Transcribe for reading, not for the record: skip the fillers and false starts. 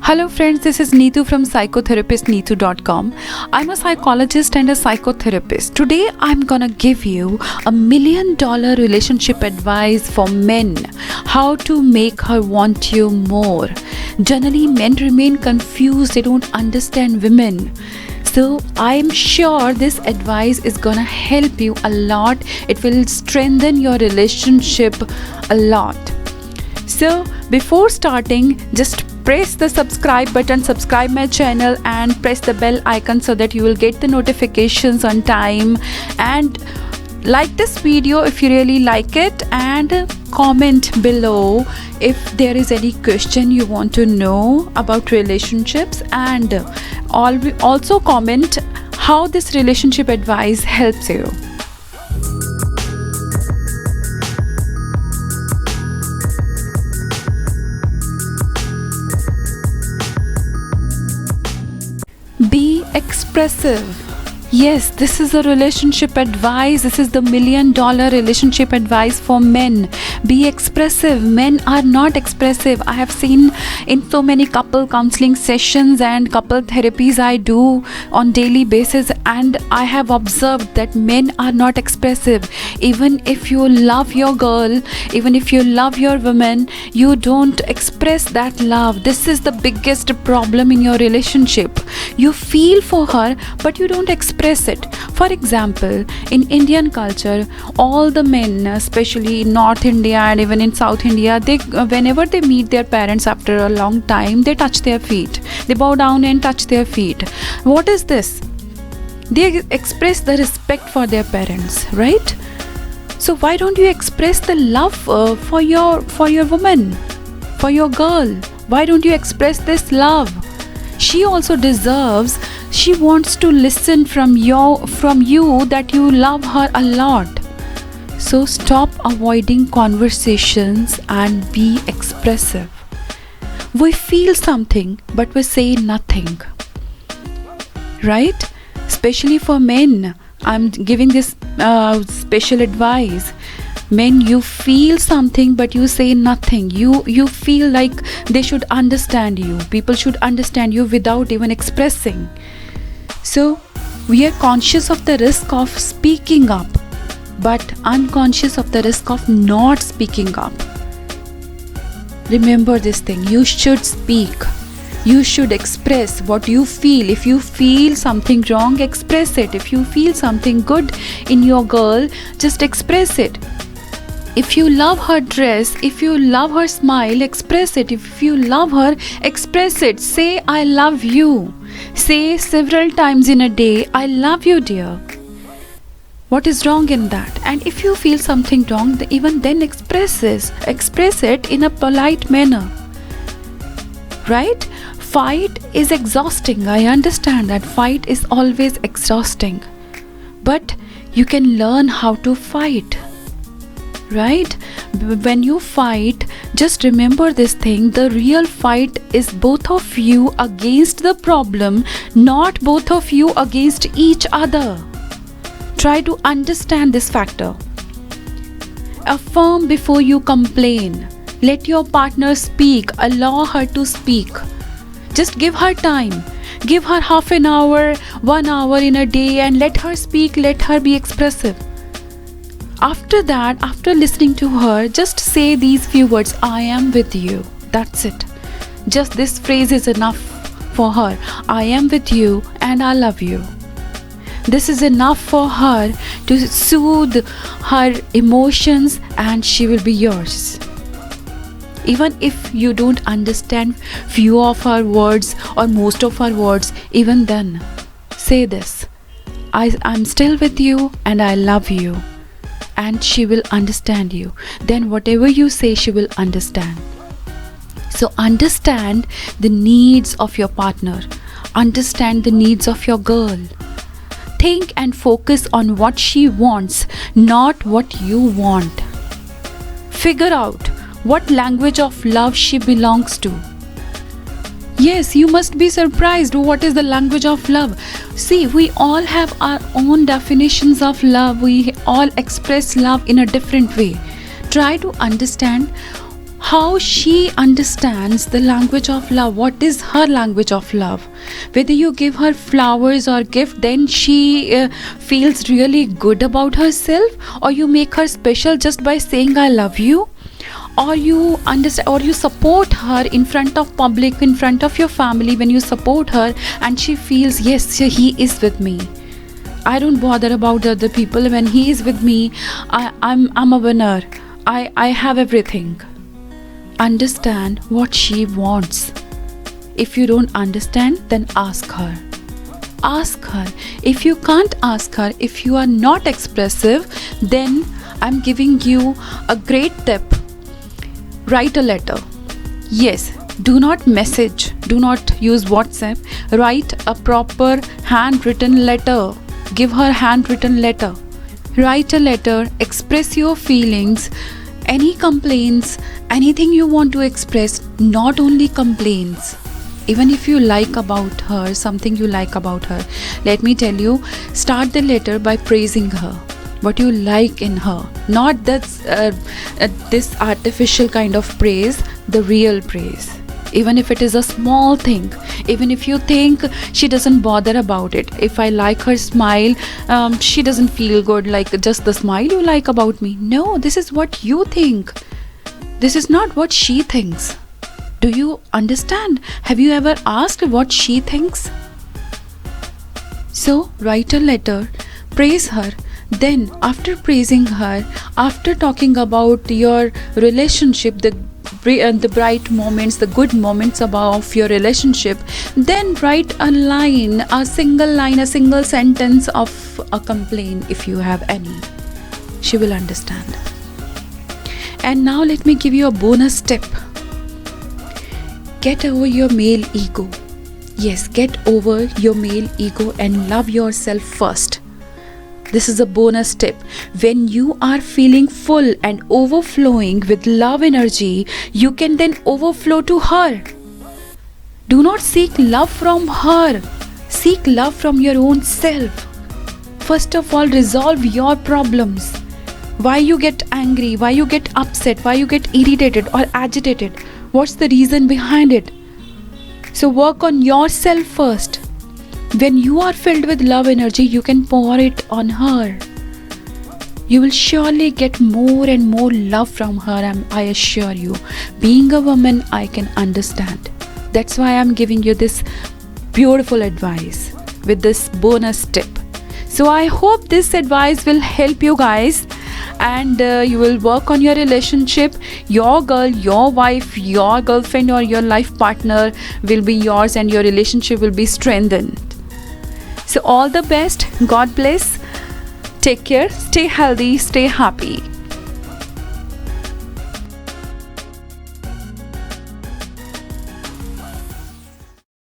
Hello friends, this is Nitu from psychotherapistnitu.com. I'm a psychologist and a psychotherapist. Today I'm gonna give you $1 million relationship advice for men. How to make her want you more. Generally, men remain confused, they don't understand women. So I'm sure this advice is gonna help you a lot. It will strengthen your relationship a lot. So before starting, just press the subscribe button, subscribe my channel and press the bell icon so that you will get the notifications on time, and like this video if you really like it, and comment below if there is any question you want to know about relationships, and also comment how this relationship advice helps you. Be expressive. Yes, this is a relationship advice. This is the $1 million relationship advice for men. Be expressive. Men are not expressive. I have seen in so many couple counseling sessions and couple therapies I do on daily basis, and I have observed that men are not expressive. Even if you love your girl, even if you love your woman, you don't express that love. This is the biggest problem in your relationship. You feel for her, but you don't express it. For example, in Indian culture, all the men, especially in North India and even in South India, they whenever they meet their parents after a long time, they touch their feet. They bow down and touch their feet. What is this? They express the respect for their parents, right? So why don't you express the love for your woman, for your girl? Why don't you express this love? She also deserves, she wants to listen from you that you love her a lot. So stop avoiding conversations and be expressive. We feel something but we say nothing, right? Especially for men, I'm giving this special advice. Men, you feel something but you say nothing. You feel like they should understand you. People should understand you without even expressing. So we are conscious of the risk of speaking up, but unconscious of the risk of not speaking up. Remember this thing. You should speak. You should express what you feel. If you feel something wrong, express it. If you feel something good in your girl, just express it. If you love her dress, if you love her smile, express it. If you love her, express it. Say, I love you. Say several times in a day, I love you, dear. What is wrong in that? And if you feel something wrong, even then express it in a polite manner. Right? Fight is exhausting. I understand that fight is always exhausting. But you can learn how to fight. Right? When you fight, just remember this thing. The real fight is both of you against the problem, not both of you against each other. Try to understand this factor. Affirm before you complain. Let your partner speak. Allow her to speak. Just give her time. Give her half an hour, 1 hour in a day, and let her speak. Let her be expressive. After that, after listening to her, just say these few words, I am with you. That's it. Just this phrase is enough for her. I am with you and I love you. This is enough for her to soothe her emotions, and she will be yours. Even if you don't understand few of her words or most of her words, even then, say this. I'm still with you and I love you. And she will understand you. Then whatever you say, she will understand. So understand the needs of your partner. Understand the needs of your girl. Think and focus on what she wants, not what you want. Figure out what language of love she belongs to. Yes, you must be surprised. What is the language of love? See, we all have our own definitions of love. We all express love in a different way. Try to understand how she understands the language of love. What is her language of love? Whether you give her flowers or gift, then she feels really good about herself, or you make her special just by saying I love you, or you understand, or you support her in front of public, in front of your family. When you support her and she feels, yes, he is with me, I don't bother about the other people. When he is with me, I'm a winner. I have everything. Understand what she wants. If you don't understand, then ask her. Ask her. If you can't ask her, if you are not expressive, then I'm giving you a great tip. Write a letter. Yes, do not message, do not use WhatsApp. Write a proper handwritten letter. Give her handwritten letter. Write a letter, express your feelings, any complaints, anything you want to express, not only complaints. Even if you like about her, something you like about her, let me tell you, start the letter by praising her. What you like in her, not this artificial kind of praise, the real praise. Even if it is a small thing, even if you think she doesn't bother about it, if I like her smile, she doesn't feel good, like just the smile you like about me. No, this is what you think. This is not what she thinks. Do you understand? Have you ever asked what she thinks? So write a letter, praise her. Then after praising her, after talking about your relationship, the bright moments, the good moments of your relationship, then write a line, a single sentence of a complaint if you have any. She will understand. And now let me give you a bonus tip. Get over your male ego. Yes, get over your male ego and love yourself first. This is a bonus tip. When you are feeling full and overflowing with love energy, you can then overflow to her. Do not seek love from her. Seek love from your own self. First of all, resolve your problems. Why you get angry, why you get upset, why you get irritated or agitated. What's the reason behind it? So work on yourself first. When you are filled with love energy, you can pour it on her. You will surely get more and more love from her, I assure you. Being a woman, I can understand. That's why I'm giving you this beautiful advice with this bonus tip. So I hope this advice will help you guys, and you will work on your relationship. Your girl, your wife, your girlfriend or your life partner will be yours, and your relationship will be strengthened. So all the best. God bless. Take care. Stay healthy. Stay happy.